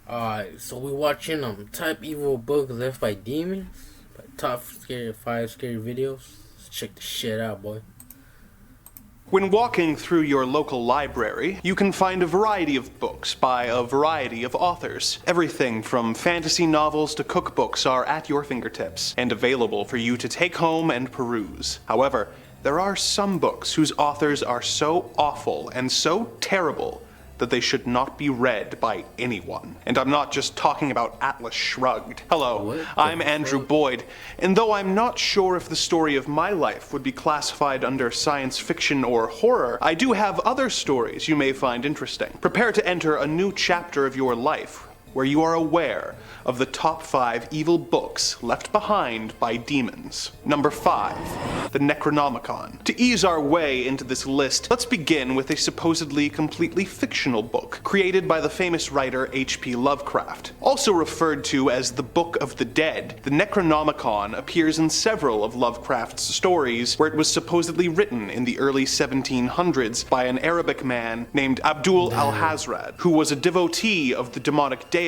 So we watching Type Evil Book Left by Demons, by top scary 5 scary videos. Let's check the shit out, boy. When walking through your local library, you can find a variety of books by a variety of authors. Everything from fantasy novels to cookbooks are at your fingertips and available for you to take home and peruse. However, there are some books whose authors are so awful and so terrible that they should not be read by anyone. And I'm not just talking about Atlas Shrugged. Hello, I'm Andrew Boyd, and though I'm not sure if the story of my life would be classified under science fiction or horror, I do have other stories you may find interesting. Prepare to enter a new chapter of your life where you are aware of the top 5 evil books left behind by demons. Number 5, the Necronomicon. To ease our way into this list, let's begin with a supposedly completely fictional book created by the famous writer H.P. Lovecraft. Also referred to as the Book of the Dead, the Necronomicon appears in several of Lovecraft's stories where it was supposedly written in the early 1700s by an Arabic man named Abdul al-Hazrad, who was a devotee of the demonic deities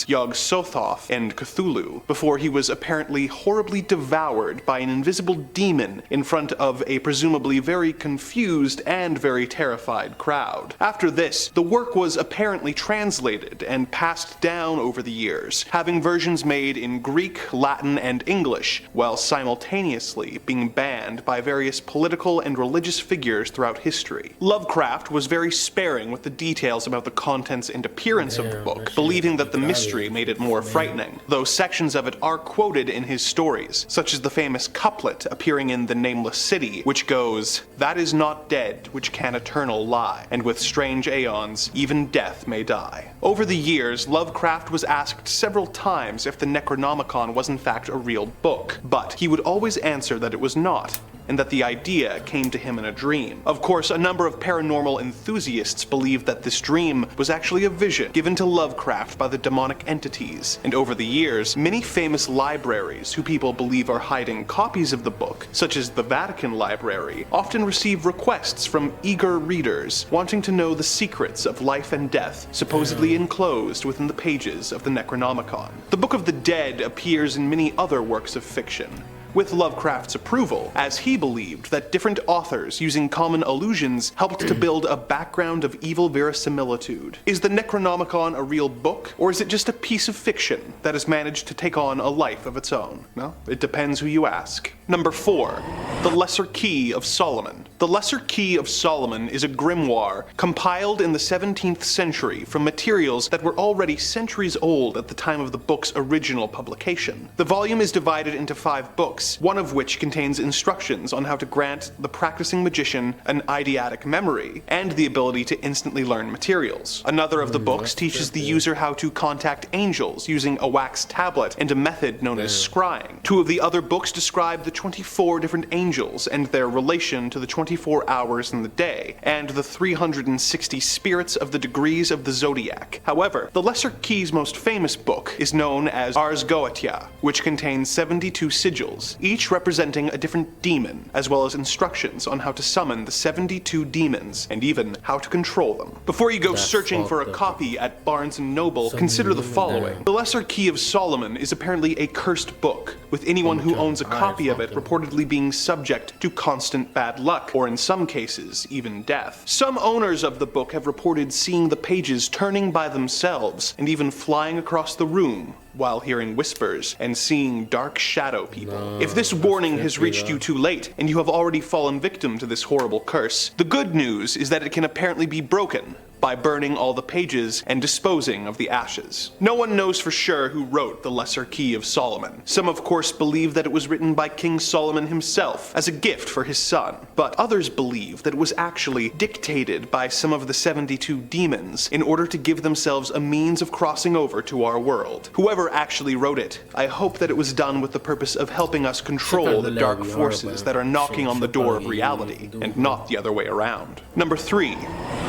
Yog-Sothoth and Cthulhu, before he was apparently horribly devoured by an invisible demon in front of a presumably very confused and very terrified crowd. After this, the work was apparently translated and passed down over the years, having versions made in Greek, Latin, and English, while simultaneously being banned by various political and religious figures throughout history. Lovecraft was very sparing with the details about the contents and appearance of the book, believing that the mystery made it more frightening, though sections of it are quoted in his stories, such as the famous couplet appearing in The Nameless City, which goes, "That is not dead which can eternal lie, and with strange aeons even death may die." Over the years, Lovecraft was asked several times if the Necronomicon was in fact a real book, but he would always answer that it was not, and that the idea came to him in a dream. Of course, a number of paranormal enthusiasts believe that this dream was actually a vision given to Lovecraft by the demonic entities, and over the years, many famous libraries who people believe are hiding copies of the book, such as the Vatican Library, often receive requests from eager readers wanting to know the secrets of life and death, supposedly enclosed within the pages of the Necronomicon. The Book of the Dead appears in many other works of fiction, with Lovecraft's approval, as he believed that different authors using common allusions helped to build a background of evil verisimilitude. Is the Necronomicon a real book, or is it just a piece of fiction that has managed to take on a life of its own? Well, it depends who you ask. Number 4, the Lesser Key of Solomon. The Lesser Key of Solomon is a grimoire compiled in the 17th century from materials that were already centuries old at the time of the book's original publication. The volume is divided into 5 books, one of which contains instructions on how to grant the practicing magician an eidetic memory and the ability to instantly learn materials. Another of the books teaches the user how to contact angels using a wax tablet and a method known as scrying. 2 of the other books describe the 24 different angels and their relation to the 24 hours in the day, and the 360 spirits of the degrees of the zodiac. However, the Lesser Key's most famous book is known as Ars Goetia, which contains 72 sigils, each representing a different demon, as well as instructions on how to summon the 72 demons, and even how to control them. Before you go searching for a copy at Barnes & Noble, consider the following. The Lesser Key of Solomon is apparently a cursed book, with anyone who owns a copy of it reportedly being subject to constant bad luck, or in some cases, even death. Some owners of the book have reported seeing the pages turning by themselves, and even flying across the room, while hearing whispers and seeing dark shadow people. If this warning has reached you too late, and you have already fallen victim to this horrible curse, the good news is that it can apparently be broken by burning all the pages and disposing of the ashes. No one knows for sure who wrote the Lesser Key of Solomon. Some of course believe that it was written by King Solomon himself as a gift for his son, but others believe that it was actually dictated by some of the 72 demons in order to give themselves a means of crossing over to our world. Whoever actually wrote it, I hope that it was done with the purpose of helping us control the dark forces that are knocking on the door of reality, and not the other way around. Number 3,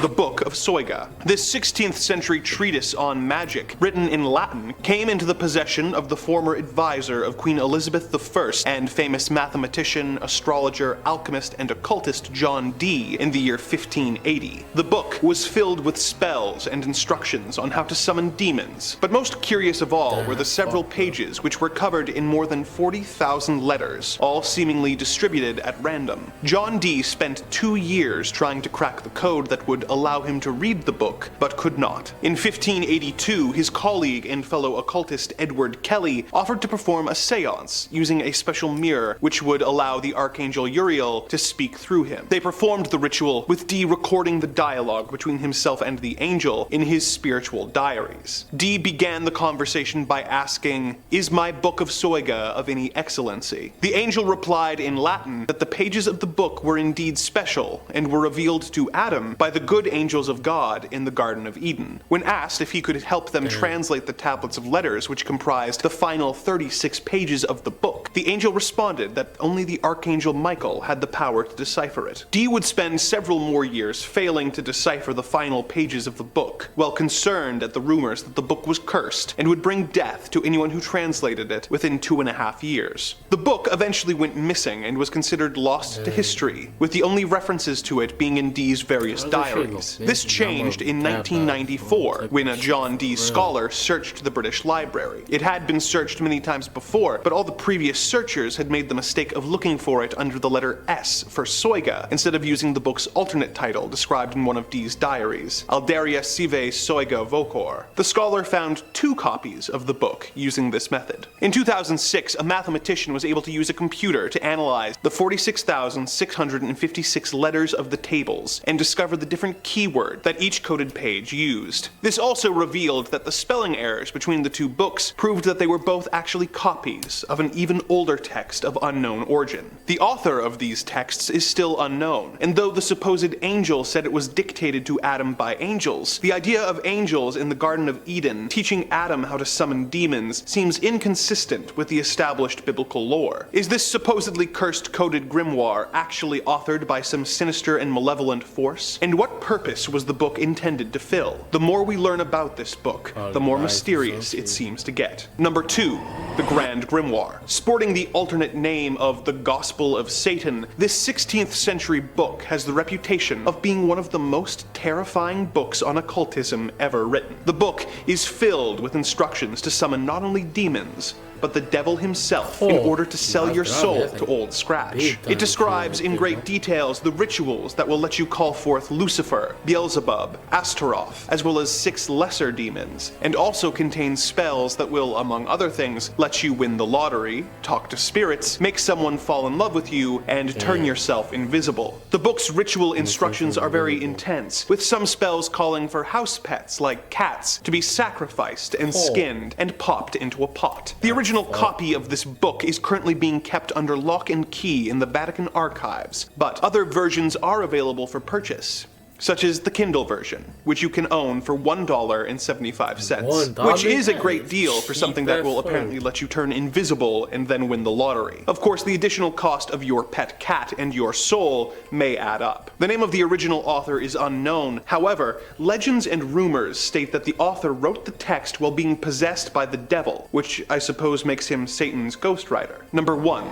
the Book of Soiga. This 16th century treatise on magic, written in Latin, came into the possession of the former advisor of Queen Elizabeth I and famous mathematician, astrologer, alchemist, and occultist John Dee in the year 1580. The book was filled with spells and instructions on how to summon demons, but most curious of all were the several pages which were covered in more than 40,000 letters, all seemingly distributed at random. John Dee spent 2 years trying to crack the code that would allow him to read the book, but could not. In 1582, his colleague and fellow occultist Edward Kelly offered to perform a seance using a special mirror which would allow the Archangel Uriel to speak through him. They performed the ritual, with Dee recording the dialogue between himself and the angel in his spiritual diaries. Dee began the conversation by asking, "Is my Book of Soiga of any excellency?" The angel replied in Latin that the pages of the book were indeed special and were revealed to Adam by the good angels of God in the Garden of Eden. When asked if he could help them translate the tablets of letters which comprised the final 36 pages of the book, the angel responded that only the Archangel Michael had the power to decipher it. Dee would spend several more years failing to decipher the final pages of the book, while concerned at the rumors that the book was cursed and would bring death to anyone who translated it within 2.5 years. The book eventually went missing and was considered lost to history, with the only references to it being in Dee's various diaries. This changed in 1994 when a John Dee scholar searched the British Library. It had been searched many times before, but all the previous searchers had made the mistake of looking for it under the letter S for Soiga, instead of using the book's alternate title described in one of Dee's diaries, Alderia Sive Soiga Vocor. The scholar found 2 copies of the book using this method. In 2006, a mathematician was able to use a computer to analyze the 46,656 letters of the tables and discover the different keyword that each coded page used. This also revealed that the spelling errors between the 2 books proved that they were both actually copies of an even older text of unknown origin. The author of these texts is still unknown, and though the supposed angel said it was dictated to Adam by angels, the idea of angels in the Garden of Eden teaching Adam how to summon demons seems inconsistent with the established biblical lore. Is this supposedly cursed coded grimoire actually authored by some sinister and malevolent force? And what purpose was the book intended to fill? The more we learn about this book, the more mysterious it seems to get. Number 2, the Grand Grimoire. Sporting the alternate name of the Gospel of Satan, this 16th century book has the reputation of being one of the most terrifying books on occultism ever written. The book is filled with instructions to summon not only demons, but the devil himself in order to sell your soul to Old Scratch. It describes in great details the rituals that will let you call forth Lucifer, Beelzebub, Astaroth, as well as 6 lesser demons, and also contains spells that will, among other things, let you win the lottery, talk to spirits, make someone fall in love with you, and turn yourself invisible. The book's ritual instructions are very intense, with some spells calling for house pets like cats to be sacrificed and skinned and popped into a pot. The original copy of this book is currently being kept under lock and key in the Vatican archives, but other versions are available for purchase, such as the Kindle version, which you can own for $1.75, which is a great deal for something that will apparently let you turn invisible and then win the lottery. Of course, the additional cost of your pet cat and your soul may add up. The name of the original author is unknown. However, legends and rumors state that the author wrote the text while being possessed by the devil, which I suppose makes him Satan's ghostwriter. Number 1,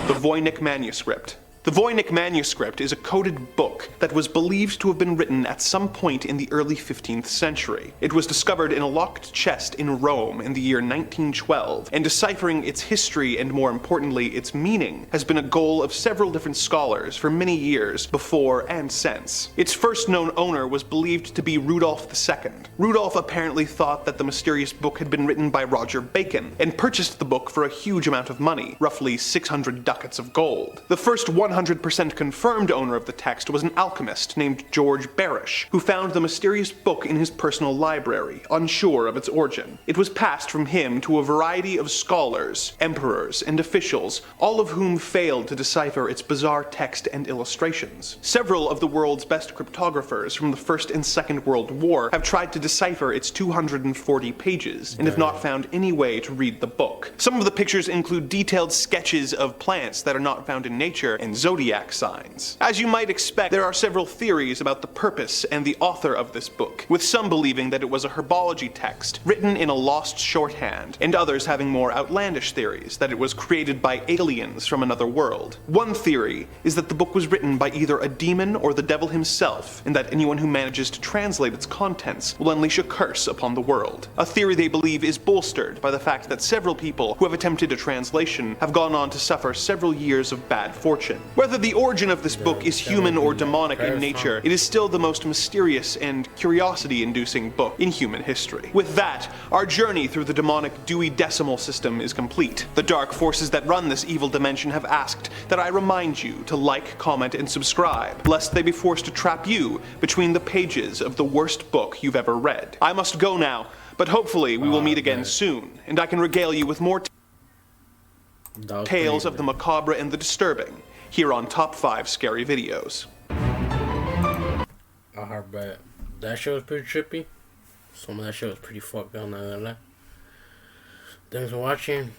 the Voynich Manuscript. The Voynich manuscript is a coded book that was believed to have been written at some point in the early 15th century. It was discovered in a locked chest in Rome in the year 1912, and deciphering its history and, more importantly, its meaning has been a goal of several different scholars for many years before and since. Its first known owner was believed to be Rudolph II. Rudolph apparently thought that the mysterious book had been written by Roger Bacon, and purchased the book for a huge amount of money, roughly 600 ducats of gold. The first 100% confirmed owner of the text was an alchemist named George Barish, who found the mysterious book in his personal library, unsure of its origin. It was passed from him to a variety of scholars, emperors, and officials, all of whom failed to decipher its bizarre text and illustrations. Several of the world's best cryptographers from the First and Second World War have tried to decipher its 240 pages, and have not found any way to read the book. Some of the pictures include detailed sketches of plants that are not found in nature, and zodiac signs. As you might expect, there are several theories about the purpose and the author of this book, with some believing that it was a herbology text written in a lost shorthand, and others having more outlandish theories that it was created by aliens from another world. One theory is that the book was written by either a demon or the devil himself, and that anyone who manages to translate its contents will unleash a curse upon the world. A theory they believe is bolstered by the fact that several people who have attempted a translation have gone on to suffer several years of bad fortune. Whether the origin of this book is human or demonic in nature, it is still the most mysterious and curiosity-inducing book in human history. With that, our journey through the demonic Dewey Decimal System is complete. The dark forces that run this evil dimension have asked that I remind you to like, comment, and subscribe, lest they be forced to trap you between the pages of the worst book you've ever read. I must go now, but hopefully we will meet again soon, and I can regale you with more tales of the macabre and the disturbing here on Top 5 Scary Videos. Alright, but that show was pretty trippy. Some of that show was pretty fucked up, not gonna lie. Thanks for watching.